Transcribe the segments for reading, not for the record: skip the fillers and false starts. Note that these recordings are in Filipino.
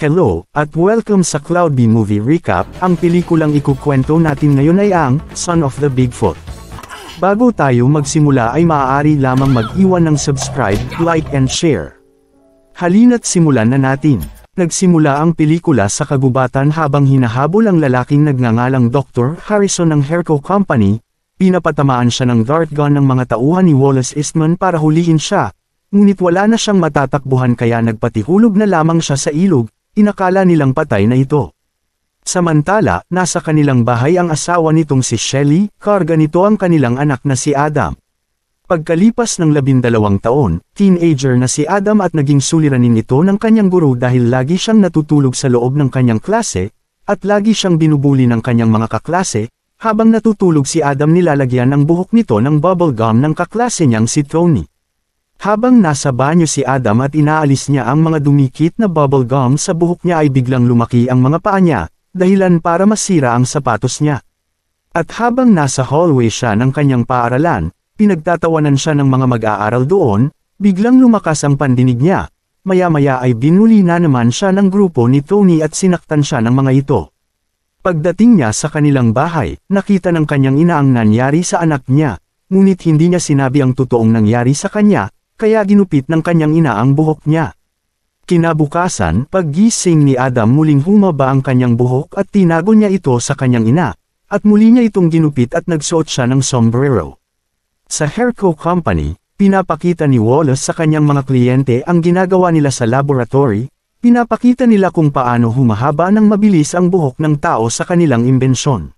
Hello, at welcome sa Cloud B Movie Recap. Ang pelikulang ikukwento natin ngayon ay ang Son of the Bigfoot. Bago tayo magsimula ay maaari lamang mag-iwan ng subscribe, like and share. Halina't simulan na natin. Nagsimula ang pelikula sa kagubatan habang hinahabol ang lalaking nagngangalang Dr. Harrison ng Herco Company. Pinapatamaan siya ng dart gun ng mga tauhan ni Wallace Eastman para hulihin siya. Ngunit wala na siyang matatakbuhan kaya nagpatihulog na lamang siya sa ilog. Inakala nilang patay na ito. Samantala, nasa kanilang bahay ang asawa nitong si Shelley, karga nito ang kanilang anak na si Adam. Pagkalipas ng 12 taon, teenager na si Adam at naging suliranin ito ng kanyang guro dahil lagi siyang natutulog sa loob ng kanyang klase, at lagi siyang binubuli ng kanyang mga kaklase. Habang natutulog si Adam nilalagyan ng buhok nito ng bubble gum ng kaklase niyang si Tony. Habang nasa banyo si Adam at inaalis niya ang mga dumikit na bubble gum sa buhok niya ay biglang lumaki ang mga paa niya, dahilan para masira ang sapatos niya. At habang nasa hallway siya ng kanyang paaralan, pinagtatawanan siya ng mga mag-aaral doon, biglang lumakas ang pandinig niya. Maya-maya ay binuli na naman siya ng grupo ni Tony at sinaktan siya ng mga ito. Pagdating niya sa kanilang bahay, nakita ng kanyang ina ang nangyari sa anak niya, ngunit hindi niya sinabi ang totoong nangyari sa kanya, kaya ginupit ng kanyang ina ang buhok niya. Kinabukasan, paggising ni Adam muling humaba ang kanyang buhok at tinago niya ito sa kanyang ina, at muli niya itong ginupit at nagsuot siya ng sombrero. Sa Herco Company, pinapakita ni Wallace sa kanyang mga kliyente ang ginagawa nila sa laboratory, pinapakita nila kung paano humahaba ng mabilis ang buhok ng tao sa kanilang imbensyon.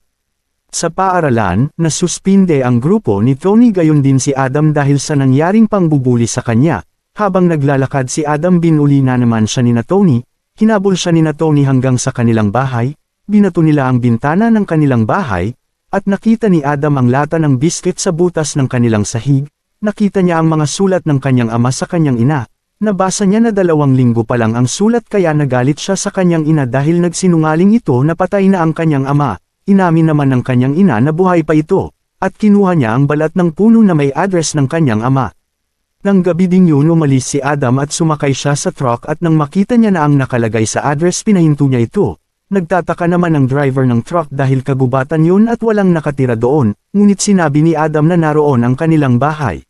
Sa paaralan, nasuspinde ang grupo ni Tony gayon din si Adam dahil sa nangyaring pangbubuli sa kanya. Habang naglalakad si Adam binuli na naman siya ni Tony, hinabol siya ni Tony hanggang sa kanilang bahay, binato nila ang bintana ng kanilang bahay, at nakita ni Adam ang lata ng biscuit sa butas ng kanilang sahig, nakita niya ang mga sulat ng kanyang ama sa kanyang ina, nabasa niya na 2 linggo pa lang ang sulat kaya nagalit siya sa kanyang ina dahil nagsinungaling ito na patay na ang kanyang ama. Inamin naman ng kanyang ina na buhay pa ito, at kinuha niya ang balat ng puno na may address ng kanyang ama. Nang gabi ding yun umalis si Adam at sumakay siya sa truck at nang makita niya na ang nakalagay sa address pinahinto niya ito. Nagtataka naman ang driver ng truck dahil kagubatan yun at walang nakatira doon, ngunit sinabi ni Adam na naroon ang kanilang bahay.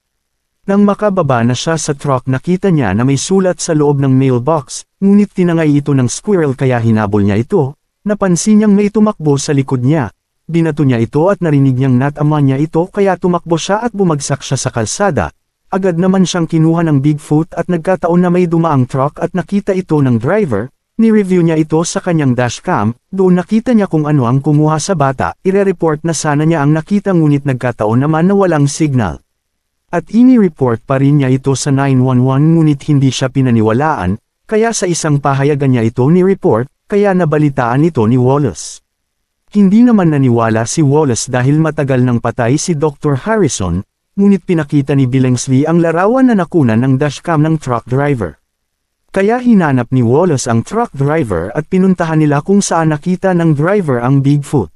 Nang makababa na siya sa truck nakita niya na may sulat sa loob ng mailbox, ngunit tinangay ito ng squirrel kaya hinabol niya ito. Napansin niyang may tumakbo sa likod niya. Binato niya ito at narinig niyang natama niya ito kaya tumakbo siya at bumagsak siya sa kalsada. Agad naman siyang kinuha ng Bigfoot at nagkataon na may dumaang truck at nakita ito ng driver. Ni-review niya ito sa kanyang dashcam, doon nakita niya kung ano ang kumuha sa bata. Ire-report na sana niya ang nakita ngunit nagkataon naman na walang signal. At ini-report pa rin niya ito sa 911 ngunit hindi siya pinaniwalaan, kaya sa isang pahayagan niya ito ni-report. Kaya nabalitaan ito ni Wallace. Hindi naman naniwala si Wallace dahil matagal nang patay si Dr. Harrison, ngunit pinakita ni Billingsley ang larawan na nakunan ng dashcam ng truck driver. Kaya hinanap ni Wallace ang truck driver at pinuntahan nila kung saan nakita ng driver ang Bigfoot.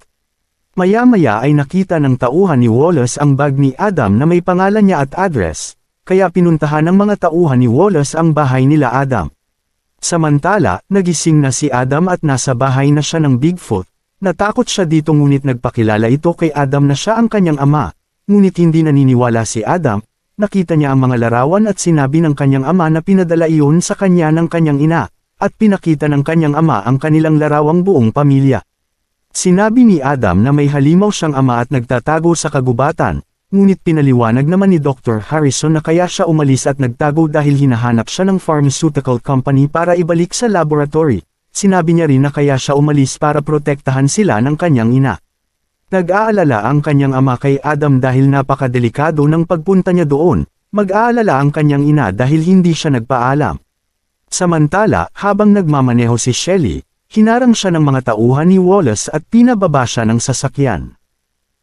Maya-maya ay nakita ng tauhan ni Wallace ang bag ni Adam na may pangalan niya at address, kaya pinuntahan ng mga tauhan ni Wallace ang bahay nila Adam. Samantala, nagising na si Adam at nasa bahay na siya ng Bigfoot. Natakot siya dito ngunit nagpakilala ito kay Adam na siya ang kanyang ama. Ngunit hindi naniniwala si Adam, nakita niya ang mga larawan at sinabi ng kanyang ama na pinadala iyon sa kanya ng kanyang ina, at pinakita ng kanyang ama ang kanilang larawang buong pamilya. Sinabi ni Adam na may halimaw siyang ama at nagtatago sa kagubatan. Ngunit pinaliwanag naman ni Dr. Harrison na kaya siya umalis at nagtago dahil hinahanap siya ng pharmaceutical company para ibalik sa laboratory. Sinabi niya rin na kaya siya umalis para protektahan sila ng kanyang ina. Nag-aalala ang kanyang ama kay Adam dahil napakadelikado ng pagpunta niya doon. Mag-aalala ang kanyang ina dahil hindi siya nagpaalam. Samantala, habang nagmamaneho si Shelley, hinarang siya ng mga tauhan ni Wallace at pinababa siya ng sasakyan.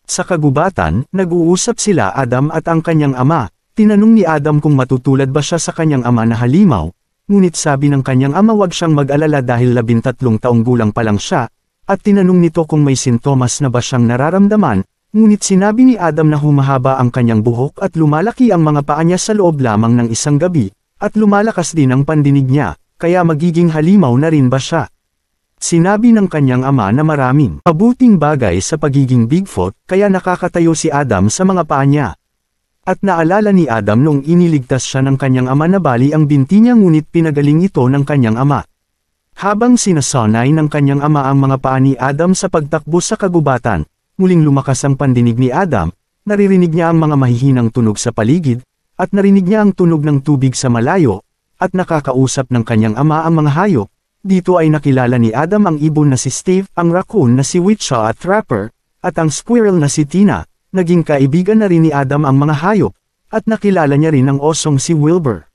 Sa kagubatan, nag-uusap sila Adam at ang kanyang ama. Tinanong ni Adam kung matutulad ba siya sa kanyang ama na halimaw, ngunit sabi ng kanyang ama wag siyang mag-alala dahil 13 taong gulang pa lang siya, at tinanong nito kung may sintomas na ba siyang nararamdaman, ngunit sinabi ni Adam na humahaba ang kanyang buhok at lumalaki ang mga paa niya sa loob lamang ng isang gabi, at lumalakas din ang pandinig niya. kaya magiging halimaw na rin ba siya? Sinabi ng kanyang ama na maraming mabuting bagay sa pagiging Bigfoot, kaya nakakatayo si Adam sa mga paa niya. At naalala ni Adam noong iniligtas siya ng kanyang ama na bali ang binti niya ngunit pinagaling ito ng kanyang ama. Habang sinasanay ng kanyang ama ang mga paa ni Adam sa pagtakbo sa kagubatan, muling lumakas ang pandinig ni Adam, naririnig niya ang mga mahihinang tunog sa paligid, at narinig niya ang tunog ng tubig sa malayo, at nakakausap ng kanyang ama ang mga hayop. Dito ay nakilala ni Adam ang ibon na si Steve, ang raccoon na si Witcha at Trapper, at ang squirrel na si Tina. Naging kaibigan na rin ni Adam ang mga hayop, at nakilala niya rin ang osong si Wilbur.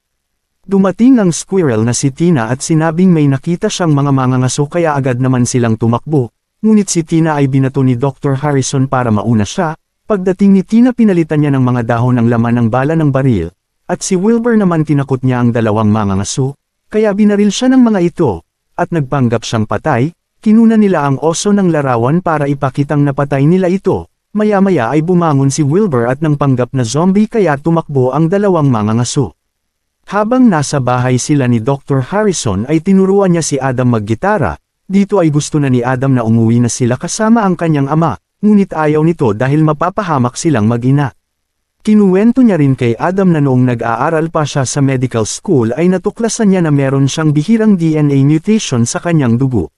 Dumating ang squirrel na si Tina at sinabing may nakita siyang mga mangangaso kaya agad naman silang tumakbo, ngunit si Tina ay binato ni Dr. Harrison para mauna siya. Pagdating ni Tina pinalitan niya ng mga dahon ng laman ng bala ng baril, at si Wilbur naman tinakot niya ang dalawang mangangaso, kaya binaril siya ng mga ito. At nagpanggap siyang patay, kinuna nila ang oso ng larawan para ipakitang napatay nila ito. Maya-maya ay bumangon si Wilbur at nang panggap na zombie kaya tumakbo ang dalawang mangangaso. Habang nasa bahay sila ni Dr. Harrison ay tinuruan niya si Adam maggitara. Dito ay gusto na ni Adam na umuwi na sila kasama ang kanyang ama, ngunit ayaw nito dahil mapapahamak silang mag-ina. Kinuwento niya rin kay Adam na noong nag-aaral pa siya sa medical school ay natuklasan niya na meron siyang bihirang DNA mutation sa kanyang dugo.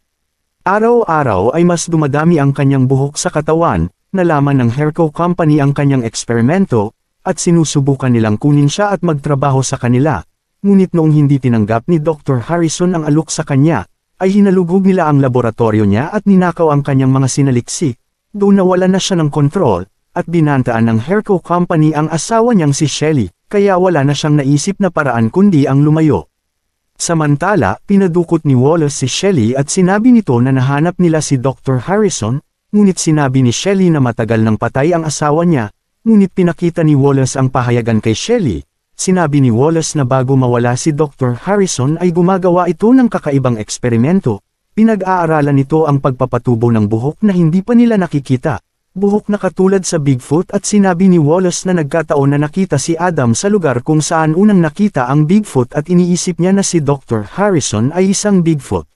Araw-araw ay mas dumadami ang kanyang buhok sa katawan, nalaman ng Hairco Company ang kanyang eksperimento, at sinusubukan nilang kunin siya at magtrabaho sa kanila. Ngunit noong hindi tinanggap ni Dr. Harrison ang alok sa kanya, ay hinalugog nila ang laboratorio niya at ninakaw ang kanyang mga sinaliksik. Doon nawala na siya ng kontrol, at binantaan ng Hairco Company ang asawa niyang si Shelly, kaya wala na siyang naisip na paraan kundi ang lumayo. Samantala, pinadukot ni Wallace si Shelly at sinabi nito na nahanap nila si Dr. Harrison, ngunit sinabi ni Shelly na matagal nang patay ang asawa niya, ngunit pinakita ni Wallace ang pahayagan kay Shelly. Sinabi ni Wallace na bago mawala si Dr. Harrison ay gumagawa ito ng kakaibang eksperimento. Pinag-aaralan nito ang pagpapatubo ng buhok na hindi pa nila nakikita. Buhok na katulad sa Bigfoot at sinabi ni Wallace na nagkataon na nakita si Adam sa lugar kung saan unang nakita ang Bigfoot at iniisip niya na si Dr. Harrison ay isang Bigfoot.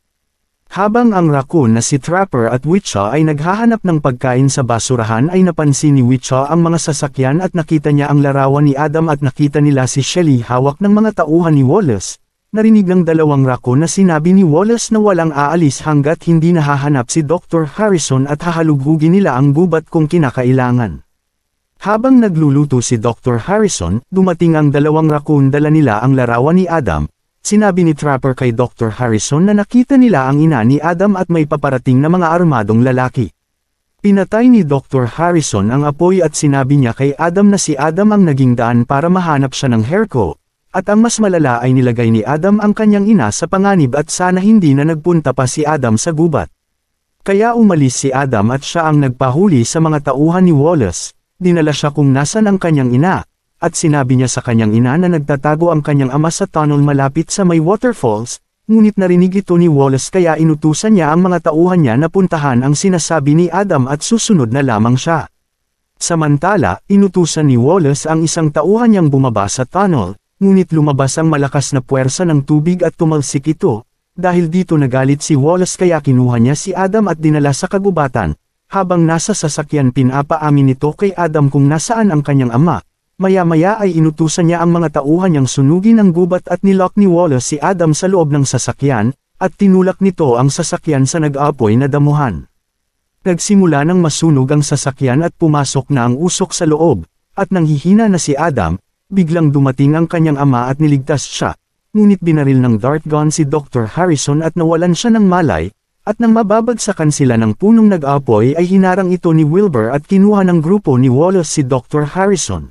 Habang ang raccoon na si Trapper at Witcha ay naghahanap ng pagkain sa basurahan ay napansin ni Witcha ang mga sasakyan at nakita niya ang larawan ni Adam at nakita nila si Shelly hawak ng mga tauhan ni Wallace. Narinig ng dalawang raccoon na sinabi ni Wallace na walang aalis hanggat hindi nahahanap si Dr. Harrison at hahalugugin nila ang gubat kung kinakailangan. Habang nagluluto si Dr. Harrison, dumating ang dalawang raccoon dala nila ang larawan ni Adam. Sinabi ni Trapper kay Dr. Harrison na nakita nila ang ina ni Adam at may paparating na mga armadong lalaki. Pinatay ni Dr. Harrison ang apoy at sinabi niya kay Adam na si Adam ang naging daan para mahanap siya ng Hairco. At ang mas malala ay nilagay ni Adam ang kanyang ina sa panganib at sana hindi na nagpunta pa si Adam sa gubat. Kaya umalis si Adam at siya ang nagpahuli sa mga tauhan ni Wallace. Dinala siya kung nasan ang kanyang ina, at sinabi niya sa kanyang ina na nagtatago ang kanyang ama sa tunnel malapit sa may waterfalls, ngunit narinig ito ni Wallace kaya inutusan niya ang mga tauhan niya na puntahan ang sinasabi ni Adam at susunod na lamang siya. Samantala, inutusan ni Wallace ang isang tauhan niyang bumaba sa tunnel. Ngunit lumabas ang malakas na puwersa ng tubig at tumalsik ito. Dahil dito nagalit si Wallace kaya kinuha niya si Adam at dinala sa kagubatan. Habang nasa sasakyan pinapaamin nito kay Adam kung nasaan ang kanyang ama. Maya-maya ay inutusan niya ang mga tauhan niyang sunugin ang gubat at nilock ni Wallace si Adam sa loob ng sasakyan, at tinulak nito ang sasakyan sa nag-aapoy na damuhan. Nagsimula ng masunog ang sasakyan at pumasok na ang usok sa loob, at nanghihina na si Adam. Biglang dumating ang kanyang ama at niligtas siya, ngunit binaril ng dart gun si Dr. Harrison at nawalan siya ng malay, at nang mababagsakan sila ng punong nag-apoy ay hinarang ito ni Wilbur at kinuha ng grupo ni Wallace si Dr. Harrison.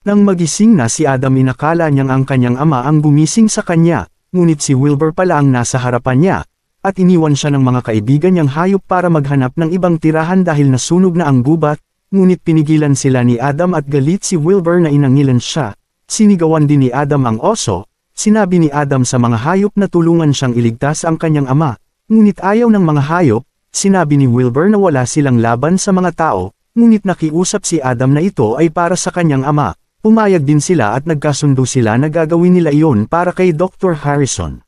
Nang magising na si Adam inakala niyang ang kanyang ama ang gumising sa kanya, ngunit si Wilbur pala ang nasa harapan niya, at iniwan siya ng mga kaibigan niyang hayop para maghanap ng ibang tirahan dahil nasunog na ang gubat. Ngunit pinigilan sila ni Adam at galit si Wilbur na inangilan siya. Sinigawan din ni Adam ang oso. Sinabi ni Adam sa mga hayop na tulungan siyang iligtas ang kanyang ama. Ngunit ayaw ng mga hayop. Sinabi ni Wilbur na wala silang laban sa mga tao. Ngunit nakiusap si Adam na ito ay para sa kanyang ama. Pumayag din sila at nagkasundo sila na gagawin nila iyon para kay Dr. Harrison.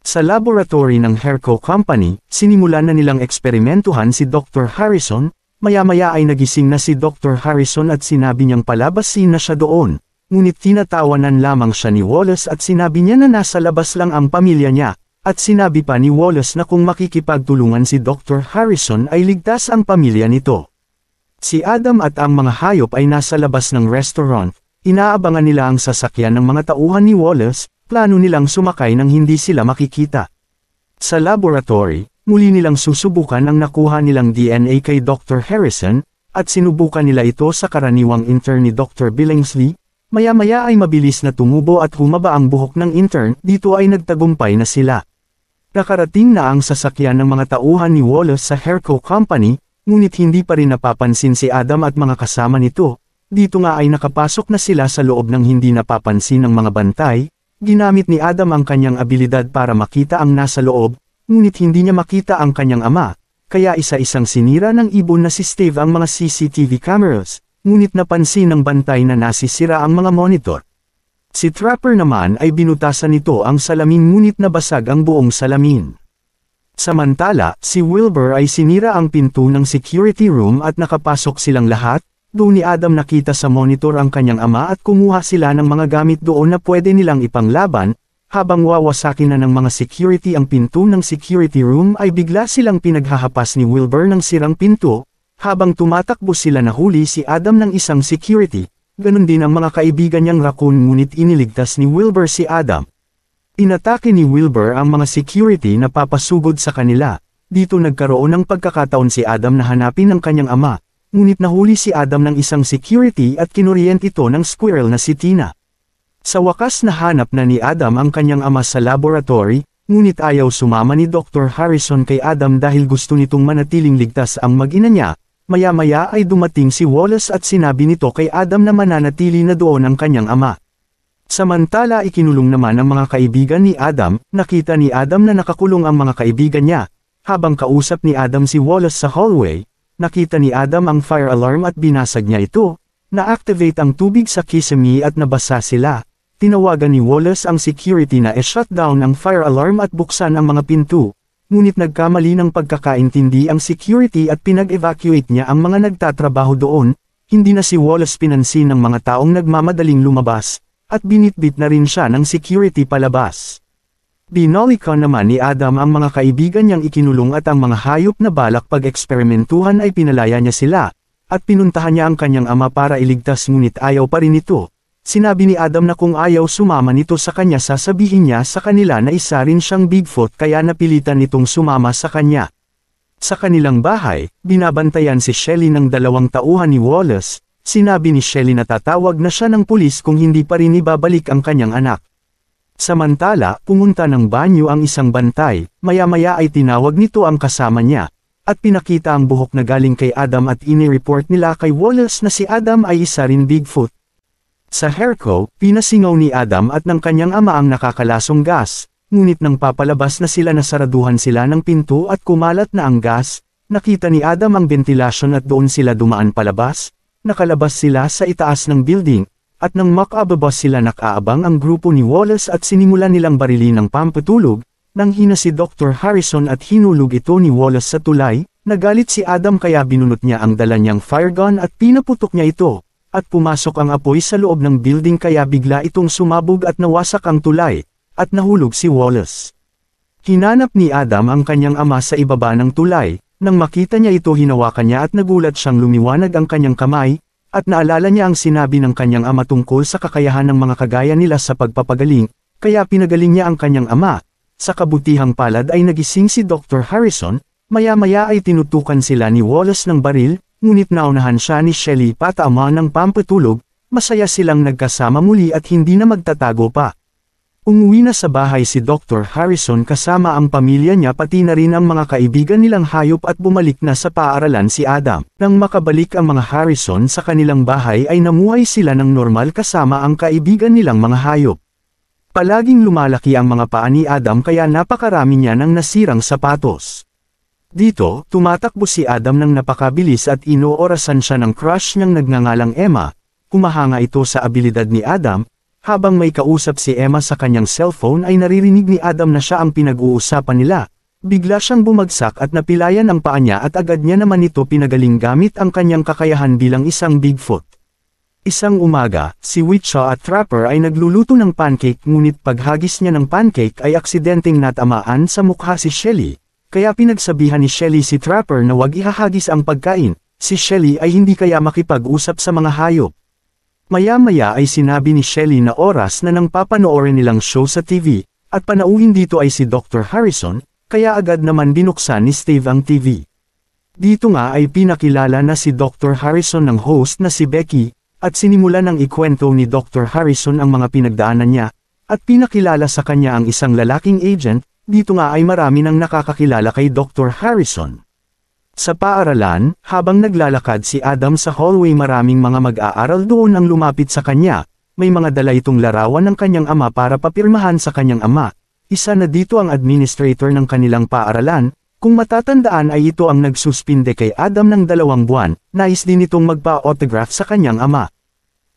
Sa laboratory ng Herco Company, sinimulan na nilang eksperimentuhan si Dr. Harrison. Maya-maya ay nagising na si Dr. Harrison at sinabi niyang palabasin na siya doon. Ngunit tinatawanan lamang siya ni Wallace at sinabi niya na nasa labas lang ang pamilya niya. At sinabi pa ni Wallace na kung makikipagtulungan si Dr. Harrison ay ligtas ang pamilya nito. Si Adam at ang mga hayop ay nasa labas ng restaurant. Inaabangan nila ang sasakyan ng mga tauhan ni Wallace. Plano nilang sumakay nang hindi sila makikita. Sa laboratory, muli nilang susubukan ang nakuha nilang DNA kay Dr. Harrison, at sinubukan nila ito sa karaniwang intern ni Dr. Billingsley. Maya-maya ay mabilis na tumubo at humaba ang buhok ng intern, dito ay nagtagumpay na sila. Nakarating na ang sasakyan ng mga tauhan ni Wallace sa Herco Company, ngunit hindi pa rin napapansin si Adam at mga kasama nito. Dito nga ay nakapasok na sila sa loob ng hindi napapansin ng mga bantay. Ginamit ni Adam ang kanyang abilidad para makita ang nasa loob, ngunit hindi niya makita ang kanyang ama, kaya isa-isang sinira ng ibon na si Steve ang mga CCTV cameras, ngunit napansin ng bantay na nasisira ang mga monitor. Si Trapper naman ay binutasan nito ang salamin ngunit nabasag ang buong salamin. Samantala, si Wilbur ay sinira ang pinto ng security room at nakapasok silang lahat. Doon ni Adam nakita sa monitor ang kanyang ama at kumuha sila ng mga gamit doon na pwede nilang ipanglaban. Habang wawasakin na ng mga security ang pinto ng security room ay bigla silang pinaghahapas ni Wilbur ng sirang pinto. Habang tumatakbo sila nahuli si Adam ng isang security. Ganon din ang mga kaibigan niyang raccoon ngunit iniligtas ni Wilbur si Adam. Inatake ni Wilbur ang mga security na papasugod sa kanila. Dito nagkaroon ng pagkakataon si Adam na hanapin ang kanyang ama. Ngunit nahuli si Adam ng isang security at kinuryent ito ng squirrel na si Tina. Sa wakas nahanap na ni Adam ang kanyang ama sa laboratory, ngunit ayaw sumama ni Dr. Harrison kay Adam dahil gusto nitong manatiling ligtas ang mag-ina niya. Maya-maya ay dumating si Wallace at sinabi nito kay Adam na mananatili na doon ang kanyang ama. Samantala ikinulong naman ng mga kaibigan ni Adam, nakita ni Adam na nakakulong ang mga kaibigan niya. Habang kausap ni Adam si Wallace sa hallway, nakita ni Adam ang fire alarm at binasag niya ito. Na-activate ang tubig sa kisame at nabasa sila. Tinawagan ni Wallace ang security na i-shutdown ang fire alarm at buksan ang mga pinto. Ngunit nagkamali ng pagkakaintindi ang security at pinag-evacuate niya ang mga nagtatrabaho doon. Hindi na si Wallace pinansin ng mga taong nagmamadaling lumabas, at binitbit na rin siya ng security palabas. Binalikan naman ni Adam ang mga kaibigan niyang ikinulong at ang mga hayop na balak pag-eksperimentuhan ay pinalaya niya sila, at pinuntahan niya ang kanyang ama para iligtas ngunit ayaw pa rin ito. Sinabi ni Adam na kung ayaw sumama nito sa kanya sasabihin niya sa kanila na isa rin siyang Bigfoot kaya napilitan nitong sumama sa kanya. Sa kanilang bahay, binabantayan si Shelly ng dalawang tauhan ni Wallace. Sinabi ni Shelly na tatawag na siya ng pulis kung hindi pa rin ibabalik ang kanyang anak. Samantala, pumunta ng banyo ang isang bantay, maya-maya ay tinawag nito ang kasama niya, at pinakita ang buhok na galing kay Adam at ini-report nila kay Wallace na si Adam ay isa rin Bigfoot. Sa Herco, pinasingaw ni Adam at ng kanyang ama ang nakakalasong gas, ngunit nang papalabas na sila nasaraduhan sila ng pinto at kumalat na ang gas, nakita ni Adam ang ventilasyon at doon sila dumaan palabas, nakalabas sila sa itaas ng building, at nang makababas sila nakaabang ang grupo ni Wallace at sinimulan nilang barilin ng pampatulog, nang hina si Dr. Harrison at hinulog ito ni Wallace sa tulay, nagalit si Adam kaya binunot niya ang dala niyang firegun at pinaputok niya ito. At pumasok ang apoy sa loob ng building kaya bigla itong sumabog at nawasak ang tulay, at nahulog si Wallace. Hinanap ni Adam ang kanyang ama sa ibaba ng tulay, nang makita niya ito hinawakan niya at nagulat siyang lumiwanag ang kanyang kamay, at naalala niya ang sinabi ng kanyang ama tungkol sa kakayahan ng mga kagaya nila sa pagpapagaling, kaya pinagaling niya ang kanyang ama. Sa kabutihang palad ay nagising si Dr. Harrison, maya-maya ay tinutukan sila ni Wallace ng baril, ngunit naunahan siya ni Shelly patama ng pampatulog, masaya silang nagkasama muli at hindi na magtatago pa. Umuwi na sa bahay si Dr. Harrison kasama ang pamilya niya pati na rin ang mga kaibigan nilang hayop at bumalik na sa paaralan si Adam. Nang makabalik ang mga Harrison sa kanilang bahay ay namuhay sila ng normal kasama ang kaibigan nilang mga hayop. Palaging lumalaki ang mga paa ni Adam kaya napakarami niya ng nasirang sapatos. Dito, tumatakbo si Adam ng napakabilis at inoorasan siya ng crush niyang nagngangalang Emma. Kumahanga ito sa abilidad ni Adam, habang may kausap si Emma sa kanyang cellphone ay naririnig ni Adam na siya ang pinag-uusapan nila. Bigla siyang bumagsak at napilayan ang paa niya at agad niya naman ito pinagaling gamit ang kanyang kakayahan bilang isang Bigfoot. Isang umaga, si Witcha at Trapper ay nagluluto ng pancake ngunit paghagis niya ng pancake ay aksidenteng natamaan sa mukha si Shelly, kaya pinagsabihan ni Shelly si Trapper na wag ihahagis ang pagkain, si Shelly ay hindi kaya makipag-usap sa mga hayop. Maya-maya ay sinabi ni Shelly na oras na nang papanoorin nilang show sa TV, at panauhin dito ay si Dr. Harrison, kaya agad naman binuksan ni Steve ang TV. Dito nga ay pinakilala na si Dr. Harrison ng host na si Becky, at sinimulan ng ikwento ni Dr. Harrison ang mga pinagdaanan niya, at pinakilala sa kanya ang isang lalaking agent. Dito nga ay marami nang nakakakilala kay Dr. Harrison. Sa paaralan, habang naglalakad si Adam sa hallway maraming mga mag-aaral doon ang lumapit sa kanya, may mga dala itong larawan ng kanyang ama para papirmahan sa kanyang ama. Isa na dito ang administrator ng kanilang paaralan. Kung matatandaan ay ito ang nagsuspinde kay Adam ng 2 buwan, nais din itong magpa-autograph sa kanyang ama.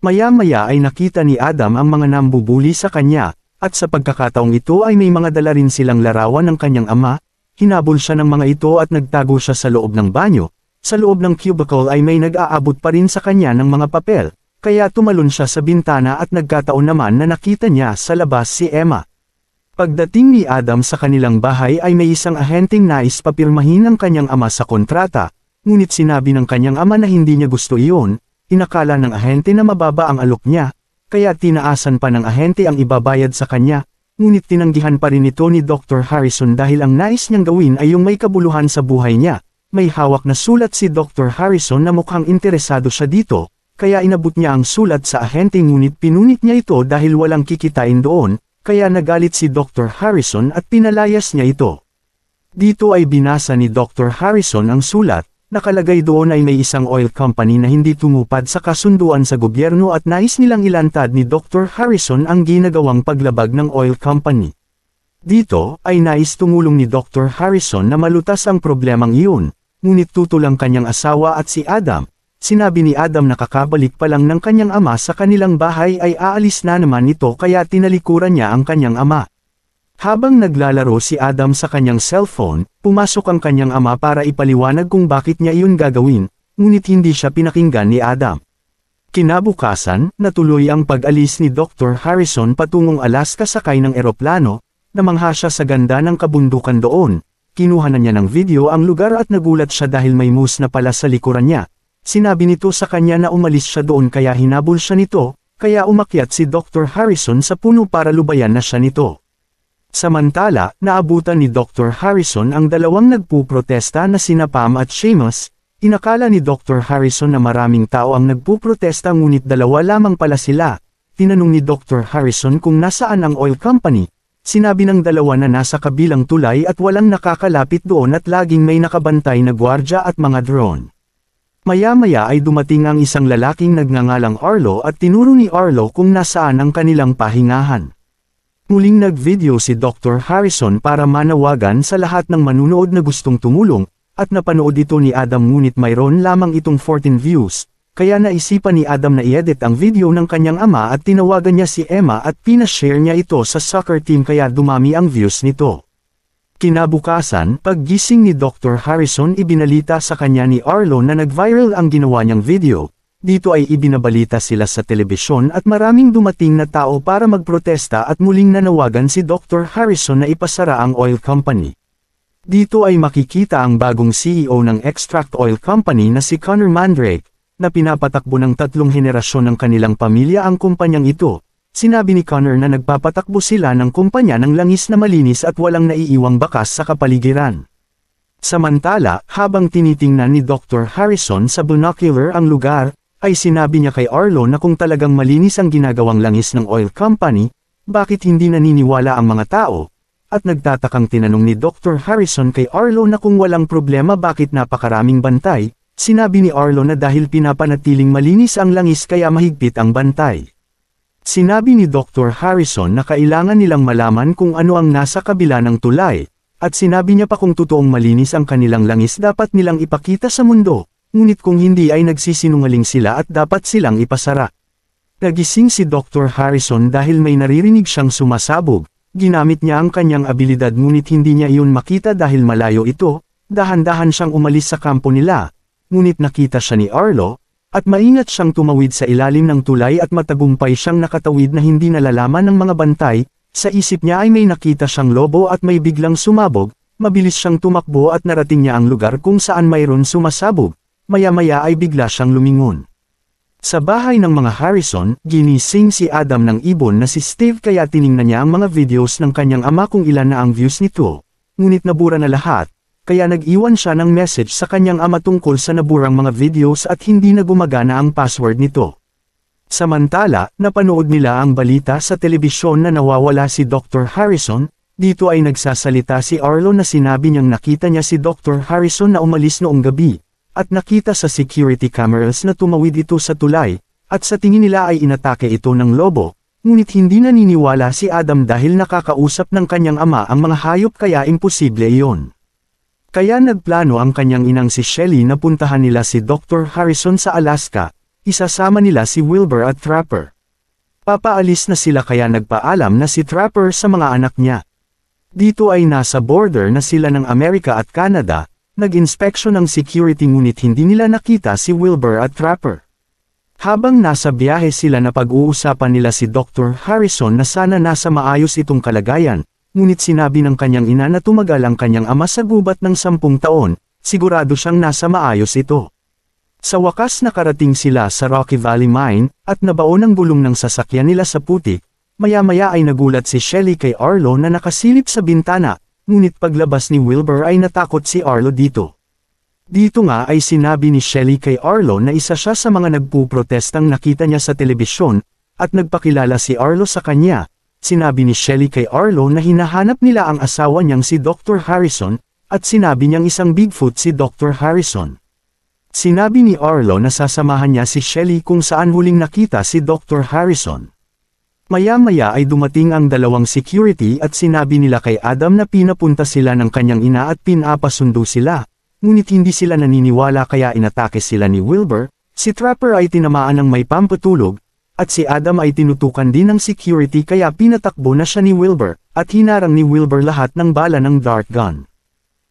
Maya-maya ay nakita ni Adam ang mga nambubuli sa kanya, at sa pagkakataong ito ay may mga dala rin silang larawan ng kanyang ama. Hinabol siya ng mga ito at nagtago siya sa loob ng banyo. Sa loob ng cubicle ay may nag-aabot pa rin sa kanya ng mga papel, kaya tumalon siya sa bintana at nagkataon naman na nakita niya sa labas si Emma. Pagdating ni Adam sa kanilang bahay ay may isang ahenteng nais papirmahin ang kanyang ama sa kontrata, ngunit sinabi ng kanyang ama na hindi niya gusto iyon. Inakala ng ahente na mababa ang alok niya, kaya tinaasan pa ng ahente ang ibabayad sa kanya, ngunit tinanggihan pa rin ito ni Dr. Harrison dahil ang nais niyang gawin ay yung may kabuluhan sa buhay niya. May hawak na sulat si Dr. Harrison na mukhang interesado siya dito, kaya inabot niya ang sulat sa ahente ngunit pinunit niya ito dahil walang kikitain doon. Kaya nagalit si Dr. Harrison at pinalayas niya ito. Dito ay binasa ni Dr. Harrison ang sulat, nakalagay doon ay may isang oil company na hindi tumupad sa kasunduan sa gobyerno at nais nilang ilantad ni Dr. Harrison ang ginagawang paglabag ng oil company. Dito ay nais tumulong ni Dr. Harrison na malutas ang problemang iyon, ngunit tutulang kanyang asawa at si Adam. Sinabi ni Adam na kakabalik pa lang ng kanyang ama sa kanilang bahay ay aalis na naman ito kaya tinalikuran niya ang kanyang ama. Habang naglalaro si Adam sa kanyang cellphone, pumasok ang kanyang ama para ipaliwanag kung bakit niya iyon gagawin, ngunit hindi siya pinakinggan ni Adam. Kinabukasan, natuloy ang pag-alis ni Dr. Harrison patungong Alaska sakay ng eroplano, namangha siya sa ganda ng kabundukan doon. Kinuha na niya ng video ang lugar at nagulat siya dahil may moose na pala sa likuran niya. Sinabi nito sa kanya na umalis siya doon kaya hinabol siya nito, kaya umakyat si Dr. Harrison sa puno para lubayan na siya nito. Samantala, naabutan ni Dr. Harrison ang dalawang nagpuprotesta na sina Pam at Seamus. Inakala ni Dr. Harrison na maraming tao ang nagpuprotesta ngunit 2 lamang pala sila. Tinanong ni Dr. Harrison kung nasaan ang oil company. Sinabi ng 2 na nasa kabilang tulay at walang nakakalapit doon at laging may nakabantay na gwardya at mga drone. Maya-maya ay dumating ang isang lalaking nagngangalang Arlo at tinuro ni Arlo kung nasaan ang kanilang pahingahan. Muling nag-video si Dr. Harrison para manawagan sa lahat ng manunood na gustong tumulong, at napanood ito ni Adam ngunit mayroon lamang itong 14 views, kaya naisipan ni Adam na i-edit ang video ng kanyang ama at tinawagan niya si Emma at pinashare niya ito sa soccer team kaya dumami ang views nito. Kinabukasan, paggising ni Dr. Harrison ibinalita sa kanya ni Arlo na nag-viral ang ginawa niyang video. Dito ay ibinabalita sila sa telebisyon at maraming dumating na tao para magprotesta at muling nanawagan si Dr. Harrison na ipasara ang oil company. Dito ay makikita ang bagong CEO ng Extract Oil Company na si Connor Mandrake, na pinapatakbo ng 3 henerasyon ng kanilang pamilya ang kumpanyang ito. Sinabi ni Connor na nagpapatakbo sila ng kumpanya ng langis na malinis at walang naiiwang bakas sa kapaligiran. Samantala, habang tinitingnan ni Dr. Harrison sa binocular ang lugar, ay sinabi niya kay Arlo na kung talagang malinis ang ginagawang langis ng oil company, bakit hindi naniniwala ang mga tao? At nagtatakang tinanong ni Dr. Harrison kay Arlo na kung walang problema bakit napakaraming bantay. Sinabi ni Arlo na dahil pinapanatiling malinis ang langis kaya mahigpit ang bantay. Sinabi ni Dr. Harrison na kailangan nilang malaman kung ano ang nasa kabila ng tulay, at sinabi niya pa kung totoong malinis ang kanilang langis dapat nilang ipakita sa mundo, ngunit kung hindi ay nagsisinungaling sila at dapat silang ipasara. Nagising si Dr. Harrison dahil may naririnig siyang sumasabog. Ginamit niya ang kanyang abilidad ngunit hindi niya iyon makita dahil malayo ito. Dahan-dahan siyang umalis sa kampo nila. Ngunit nakita siya ni Arlo, at maingat siyang tumawid sa ilalim ng tulay at matagumpay siyang nakatawid na hindi nalalaman ng mga bantay. Sa isip niya ay may nakita siyang lobo at may biglang sumabog. Mabilis siyang tumakbo at narating niya ang lugar kung saan mayroon sumasabog. Maya-maya ay bigla siyang lumingon. Sa bahay ng mga Harrison, ginising si Adam ng ibon na si Steve kaya tiningnan niya ang mga videos ng kanyang ama kung ilan na ang views nito. Ngunit nabura na lahat, kaya nag-iwan siya ng message sa kanyang ama tungkol sa naburang mga videos at hindi na gumagana ang password nito. Samantala, napanood nila ang balita sa telebisyon na nawawala si Dr. Harrison. Dito ay nagsasalita si Arlo na sinabi niyang nakita niya si Dr. Harrison na umalis noong gabi. At nakita sa security cameras na tumawid ito sa tulay, at sa tingin nila ay inatake ito ng lobo, ngunit hindi naniniwala si Adam dahil nakakausap ng kanyang ama ang mga hayop kaya imposible iyon. Kaya nagplano ang kanyang inang si Shelly na puntahan nila si Dr. Harrison sa Alaska, isasama nila si Wilbur at Trapper. Papaalis na sila kaya nagpaalam na si Trapper sa mga anak niya. Dito ay nasa border na sila ng Amerika at Canada. Nag-inspeksyon ng security ngunit hindi nila nakita si Wilbur at Trapper. Habang nasa biyahe sila na pag-uusapan nila si Dr. Harrison na sana nasa maayos itong kalagayan, ngunit sinabi ng kanyang ina na tumagal ang kanyang ama sa gubat ng 10 taon, sigurado siyang nasa maayos ito. Sa wakas nakarating sila sa Rocky Valley Mine, at nabaon ang gulong ng sasakyan nila sa putik. Maya-maya ay nagulat si Shelly kay Arlo na nakasilip sa bintana. Ngunit paglabas ni Wilbur ay natakot si Arlo dito. Dito nga ay sinabi ni Shelly kay Arlo na isa siya sa mga nagpuprotestang nakita niya sa telebisyon, at nagpakilala si Arlo sa kanya. Sinabi ni Shelly kay Arlo na hinahanap nila ang asawa niyang si Dr. Harrison, at sinabi niyang isang Bigfoot si Dr. Harrison. Sinabi ni Arlo na sasamahan niya si Shelly kung saan huling nakita si Dr. Harrison. Maya-maya ay dumating ang dalawang security at sinabi nila kay Adam na pinapunta sila ng kanyang ina at pinapasundo sila, ngunit hindi sila naniniwala kaya inatake sila ni Wilbur. Si Trapper ay tinamaan ng may pampatulog, at si Adam ay tinutukan din ng security kaya pinatakbo na siya ni Wilbur, at hinarang ni Wilbur lahat ng bala ng dart gun.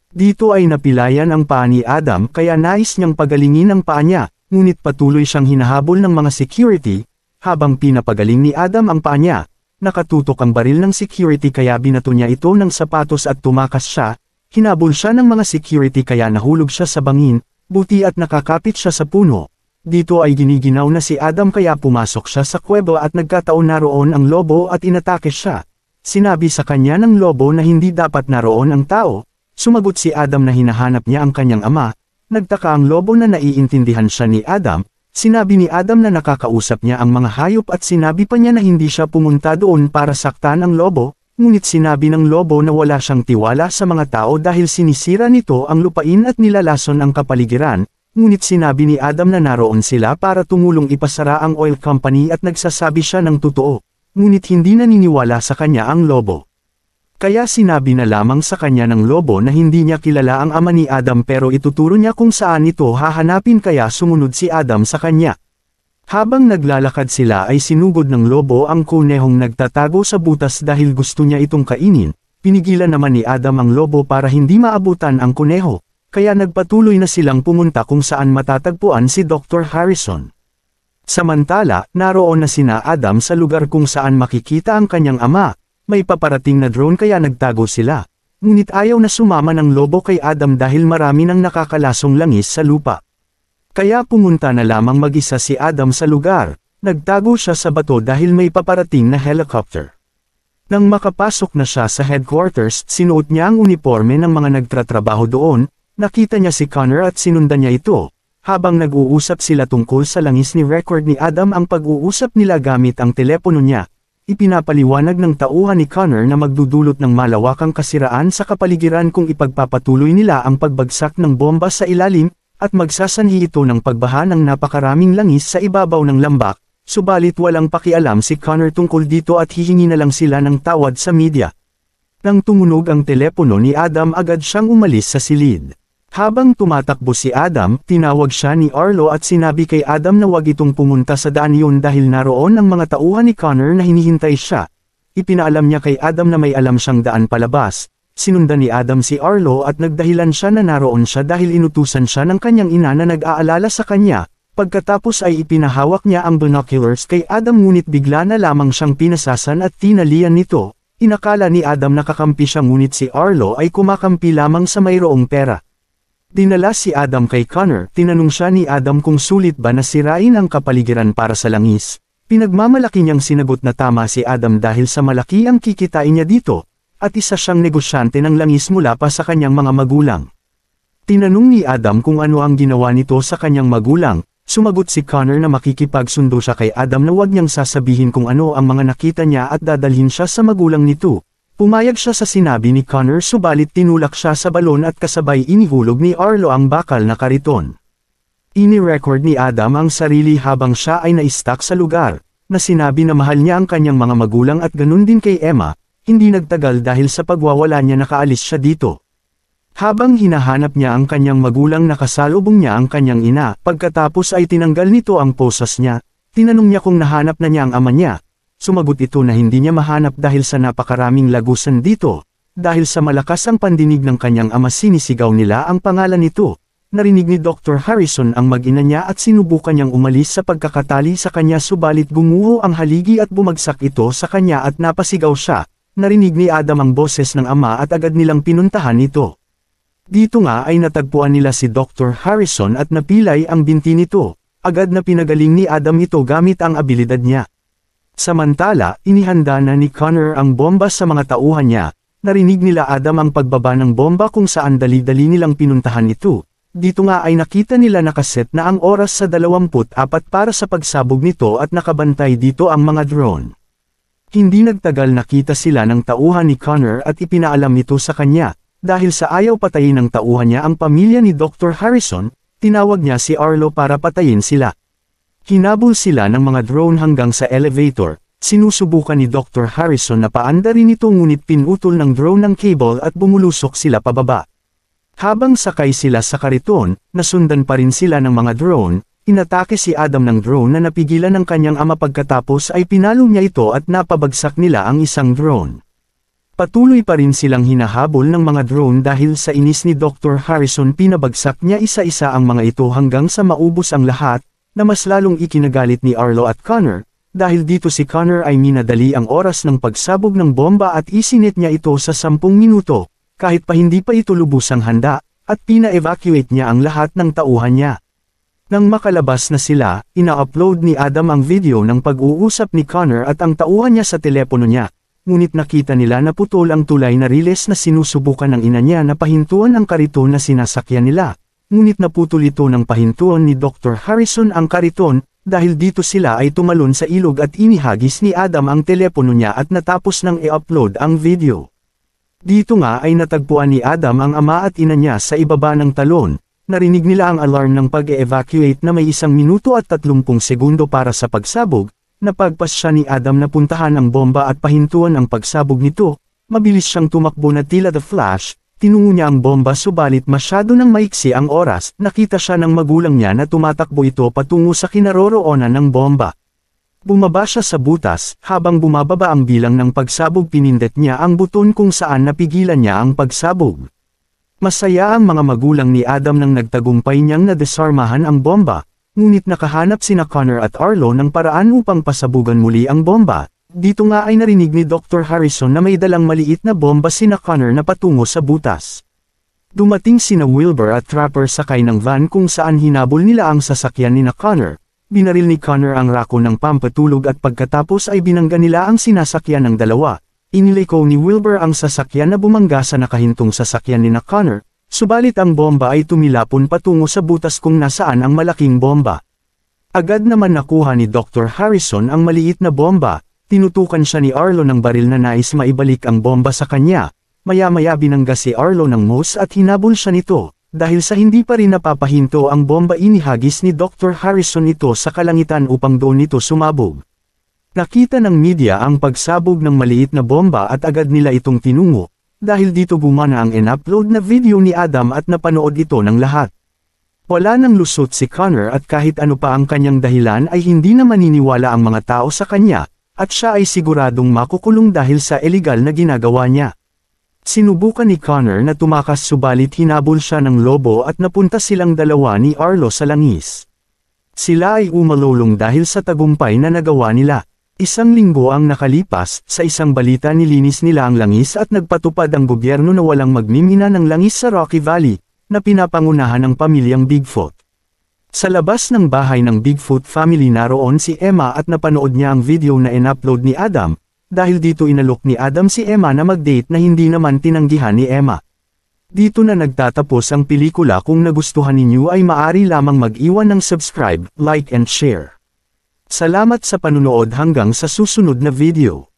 Dito ay napilayan ang paa ni Adam kaya nais niyang pagalingin ang paa niya, ngunit patuloy siyang hinahabol ng mga security. Habang pinapagaling ni Adam ang paa niya, nakatutok ang baril ng security kaya binato niya ito ng sapatos at tumakas siya. Hinabol siya ng mga security kaya nahulog siya sa bangin, buti at nakakapit siya sa puno. Dito ay giniginaw na si Adam kaya pumasok siya sa kuweba at nagkataon naroon ang lobo at inatake siya. Sinabi sa kanya ng lobo na hindi dapat naroon ang tao. Sumagot si Adam na hinahanap niya ang kanyang ama. Nagtaka ang lobo na naiintindihan siya ni Adam. Sinabi ni Adam na nakakausap niya ang mga hayop at sinabi pa niya na hindi siya pumunta doon para saktan ang lobo, ngunit sinabi ng lobo na wala siyang tiwala sa mga tao dahil sinisira nito ang lupain at nilalason ang kapaligiran, ngunit sinabi ni Adam na naroon sila para tumulong ipasara ang oil company at nagsasabi siya ng totoo, ngunit hindi naniniwala sa kanya ang lobo. Kaya sinabi na lamang sa kanya ng lobo na hindi niya kilala ang ama ni Adam pero ituturo niya kung saan ito hahanapin kaya sumunod si Adam sa kanya. Habang naglalakad sila ay sinugod ng lobo ang kunehong nagtatago sa butas dahil gusto niya itong kainin. Pinigilan naman ni Adam ang lobo para hindi maabutan ang kuneho, kaya nagpatuloy na silang pumunta kung saan matatagpuan si Dr. Harrison. Samantala, naroon na sina Adam sa lugar kung saan makikita ang kanyang ama. May paparating na drone kaya nagtago sila. Ngunit ayaw na sumama ng lobo kay Adam dahil marami nang nakakalasong langis sa lupa. Kaya pumunta na lamang mag-isa si Adam sa lugar. Nagtago siya sa bato dahil may paparating na helicopter. Nang makapasok na siya sa headquarters, sinuot niya ang uniforme ng mga nagtratrabaho doon. Nakita niya si Connor at sinundan niya ito. Habang nag-uusap sila tungkol sa langis ni record ni Adam ang pag-uusap nila gamit ang telepono niya. Ipinapaliwanag ng tauhan ni Connor na magdudulot ng malawakang kasiraan sa kapaligiran kung ipagpapatuloy nila ang pagbagsak ng bomba sa ilalim, at magsasanhi ito ng pagbaha ng napakaraming langis sa ibabaw ng lambak, subalit walang pakialam si Connor tungkol dito at hihingi na lang sila ng tawad sa media. Nang tumunog ang telepono ni Adam agad siyang umalis sa silid. Habang tumatakbo si Adam, tinawag siya ni Arlo at sinabi kay Adam na wag itong pumunta sa daan yun dahil naroon ang mga tauhan ni Connor na hinihintay siya. Ipinaalam niya kay Adam na may alam siyang daan palabas. Sinundan ni Adam si Arlo at nagdahilan siya na naroon siya dahil inutusan siya ng kanyang ina na nag-aalala sa kanya. Pagkatapos ay ipinahawak niya ang binoculars kay Adam ngunit bigla na lamang siyang pinasasan at tinalian nito. Inakala ni Adam na kakampi siya ngunit si Arlo ay kumakampi lamang sa mayroong pera. Dinala si Adam kay Connor, tinanong siya ni Adam kung sulit ba na sirain ang kapaligiran para sa langis. Pinagmamalaki niyang sinagot na tama si Adam dahil sa malaki ang kikitain niya dito, at isa siyang negosyante ng langis mula pa sa kanyang mga magulang. Tinanong ni Adam kung ano ang ginawa nito sa kanyang magulang, sumagot si Connor na makikipagsundo siya kay Adam na huwag niyang sasabihin kung ano ang mga nakita niya at dadalhin siya sa magulang nito. Pumayag siya sa sinabi ni Connor subalit tinulak siya sa balon at kasabay inihulog ni Arlo ang bakal na kariton. Ini-record ni Adam ang sarili habang siya ay na-stuck sa lugar, na sinabi na mahal niya ang kanyang mga magulang at ganun din kay Emma, hindi nagtagal dahil sa pagwawala niya nakaalis siya dito. Habang hinahanap niya ang kanyang magulang nakasalubong niya ang kanyang ina, pagkatapos ay tinanggal nito ang posas niya, tinanong niya kung nahanap na niya ang ama niya. Sumagot ito na hindi niya mahanap dahil sa napakaraming lagusan dito. Dahil sa malakas ang pandinig ng kanyang ama sinisigaw nila ang pangalan nito. Narinig ni Dr. Harrison ang mag-ina niya at sinubukan niyang umalis sa pagkakatali sa kanya subalit gumuho ang haligi at bumagsak ito sa kanya at napasigaw siya. Narinig ni Adam ang boses ng ama at agad nilang pinuntahan ito. Dito nga ay natagpuan nila si Dr. Harrison at napilay ang binti nito. Agad na pinagaling ni Adam ito gamit ang abilidad niya. Samantala, inihanda na ni Connor ang bomba sa mga tauhan niya. Narinig nila Adam ang pagbaba ng bomba kung saan dali-dali nilang pinuntahan ito. Dito nga ay nakita nila nakaset na ang oras sa 24 para sa pagsabog nito at nakabantay dito ang mga drone. Hindi nagtagal nakita sila ng tauhan ni Connor at ipinaalam nito sa kanya. Dahil sa ayaw patayin ng tauhan niya ang pamilya ni Dr. Harrison, tinawag niya si Arlo para patayin sila. Hinabol sila ng mga drone hanggang sa elevator, sinusubukan ni Dr. Harrison na paandarin ito ngunit pinutol ng drone ng cable at bumulusok sila pababa. Habang sakay sila sa kariton, nasundan pa rin sila ng mga drone, inatake si Adam ng drone na napigilan ng kanyang ama pagkatapos ay pinalo niya ito at napabagsak nila ang isang drone. Patuloy pa rin silang hinahabol ng mga drone dahil sa inis ni Dr. Harrison pinabagsak niya isa-isa ang mga ito hanggang sa maubos ang lahat, na mas lalong ikinagalit ni Arlo at Connor, dahil dito si Connor ay minadali ang oras ng pagsabog ng bomba at isinit niya ito sa 10 minuto, kahit pa hindi pa ito lubusang handa, at pina-evacuate niya ang lahat ng tauhan niya. Nang makalabas na sila, ina-upload ni Adam ang video ng pag-uusap ni Connor at ang tauhan niya sa telepono niya, ngunit nakita nila na putol ang tulay na riles na sinusubukan ng ina niya na pahintuan ang kariton na sinasakyan nila. Ngunit naputol ito ng pahintuan ni Dr. Harrison ang kariton, dahil dito sila ay tumalon sa ilog at inihagis ni Adam ang telepono niya at natapos nang i-upload ang video. Dito nga ay natagpuan ni Adam ang ama at ina niya sa ibaba ng talon, narinig nila ang alarm ng pag-evacuate na may 1 minuto at 30 segundo para sa pagsabog, napagpas siya ni Adam na puntahan ang bomba at pahintuan ang pagsabog nito, mabilis siyang tumakbo na tila The Flash. Tinungo niya ang bomba subalit masyado nang maiksi ang oras, nakita siya ng magulang niya na tumatakbo ito patungo sa kinaroroonan ng bomba. Bumaba siya sa butas, habang bumababa ang bilang ng pagsabog pinindot niya ang buton kung saan napigilan niya ang pagsabog. Masaya ang mga magulang ni Adam nang nagtagumpay niyang nadesarmahan ang bomba, ngunit nakahanap sina Connor at Arlo ng paraan upang pasabugan muli ang bomba. Dito nga ay narinig ni Dr. Harrison na may dalang maliit na bomba sina Connor na patungo sa butas. Dumating sina Wilbur at Trapper sakay ng van kung saan hinabol nila ang sasakyan ni Connor. Binaril ni Connor ang rako ng pampatulog at pagkatapos ay binangga nila ang sinasakyan ng dalawa. Iniliko ni Wilbur ang sasakyan na bumangga sa nakahintong sasakyan ni Connor, subalit ang bomba ay tumilapon patungo sa butas kung nasaan ang malaking bomba. Agad naman nakuha ni Dr. Harrison ang maliit na bomba. Tinutukan siya ni Arlo ng baril na nais maibalik ang bomba sa kanya. Maya-maya binangga si Arlo ng mouse at hinabol siya nito. Dahil sa hindi pa rin napapahinto ang bomba inihagis ni Dr. Harrison ito sa kalangitan upang doon ito sumabog. Nakita ng media ang pagsabog ng maliit na bomba at agad nila itong tinungo. dahil dito gumana ang in-upload na video ni Adam at napanood ito ng lahat. Wala nang lusot si Connor at kahit ano pa ang kanyang dahilan ay hindi na maniniwala ang mga tao sa kanya, at siya ay siguradong makukulong dahil sa illegal na ginagawa niya. Sinubukan ni Connor na tumakas subalit hinabol siya ng lobo at napunta silang dalawa ni Arlo sa langis. Sila ay umalulong dahil sa tagumpay na nagawa nila. Isang linggo ang nakalipas, sa isang balita nilinis nila ang langis at nagpatupad ang gobyerno na walang magmimina ng langis sa Rocky Valley, na pinapangunahan ng pamilyang Bigfoot. Sa labas ng bahay ng Bigfoot family naroon si Emma at napanood niya ang video na in-upload ni Adam, dahil dito inalok ni Adam si Emma na mag-date na hindi naman tinanggihan ni Emma. Dito na nagtatapos ang pelikula. Kung nagustuhan ninyo ay maaari lamang mag-iwan ng subscribe, like and share. Salamat sa panunood hanggang sa susunod na video.